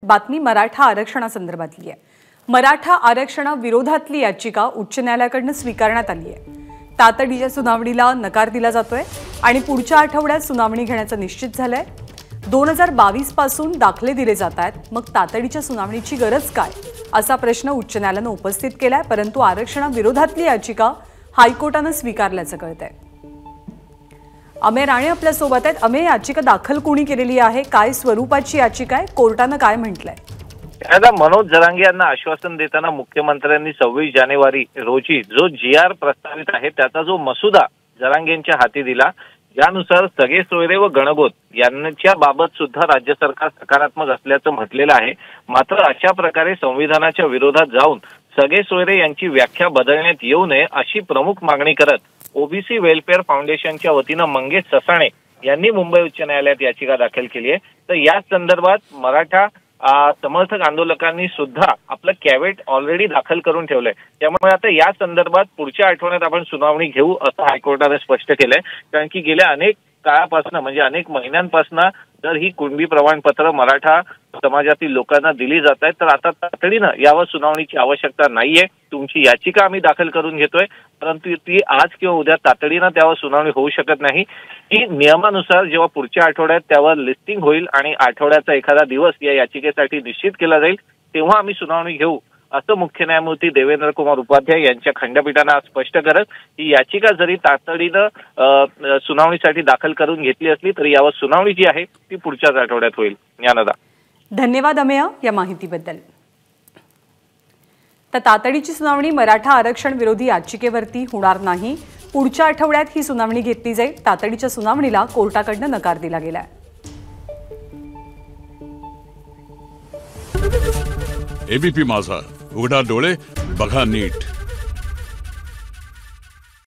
बातमी मराठा आरक्षणासंदर्भातली आहे। मराठा आरक्षणाविरोधातली याचिका उच्च न्यायालयाकडून स्वीकारण्यात आली आहे। तातडीच्या सुनावणीला नकार दिला जातोय आणि पुढच्या आठवड्यात सुनावणी घेण्याचं निश्चित झालंय। 2022 पासून दाखले दिले जात आहेत, मग तातडीच्या सुनावणीची गरज काय असा प्रश्न उच्च न्यायालयाने उपस्थित केलाय, परंतु आरक्षणाविरोधातली याचिका हायकोर्टाने स्वीकारल्याचं कळतंय। अमेय राणे आपल्या सोबत आहेत। अमेय, याचिका दाखल कोणी केलेली आहे, काय स्वरूपाची याचिका आहे, कोर्टाने काय म्हटलंय? आता मनोज जरांगे यांना आश्वासन देताना मुख्यमंत्र्यांनी 26 जानेवारी रोजी जो GR प्रस्तावित आहे त्याचा जो मसुदा जरांगेंच्या हाती दिला, ज्यानुसार सगळे सोयरे व गणगोत यांच्या बाबत सुद्धा राज्य सरकार सकारात्मक असल्याचं म्हटलेलं आहे। मात्र अशा प्रकारे संविधानाच्या विरोधात जाऊन सगळे सोयरे यांची व्याख्या बदलण्यात येऊ नये अशी प्रमुख मागणी करत ओबीसी वेलफेअर फाउंडेशनच्या वतीनं मंगेश ससाणे यांनी मुंबई उच्च न्यायालयात याचिका दाखल केली आहे। तर या संदर्भात मराठा समर्थक आंदोलकांनी सुद्धा आपलं कॅवेट ऑलरेडी दाखल करून ठेवलंय। त्यामुळे आता या संदर्भात पुढच्या आठवड्यात आपण सुनावणी घेऊ असं हायकोर्टाने स्पष्ट केलंय। कारण की गेल्या अनेक काळापासून म्हणजे अनेक महिन्यांपासून जर ही कुणबी प्रमाणपत्र मराठा समाजातील लोकांना दिली जात आहेत, तर आता तातडीनं यावर सुनावणीची आवश्यकता नाहीये। तुमची याचिका आम्ही दाखल करून घेतोय, परंतु ती आज किंवा उद्या तातडीनं त्यावर सुनावणी होऊ शकत नाही। ही नियमानुसार जेव्हा पुढच्या आठवड्यात त्यावर लिस्टिंग होईल आणि आठवड्याचा एखादा दिवस या याचिकेसाठी निश्चित केला जाईल, तेव्हा आम्ही सुनावणी घेऊ असं मुख्य न्यायमूर्ती देवेंद्र कुमार उपाध्याय यांच्या खंडपीठाने आज स्पष्ट करत ही याचिका जरी तातडीनं सुनावणीसाठी दाखल करून घेतली असली तरी यावर सुनावणी जी आहे ती पुढच्याच आठवड्यात होईल। ज्ञानदा, धन्यवाद अमेय या माहितीबद्दल। तर तातडीची सुनावणी मराठा आरक्षण विरोधी याचिकेवरती होणार नाही, पुढच्या आठवड्यात ही सुनावणी घेतली जाईल। तातडीच्या सुनावणीला कोर्टाकडून नकार दिला गेलाय। एबीपी माझा, उघडा डोळे बघा नीट।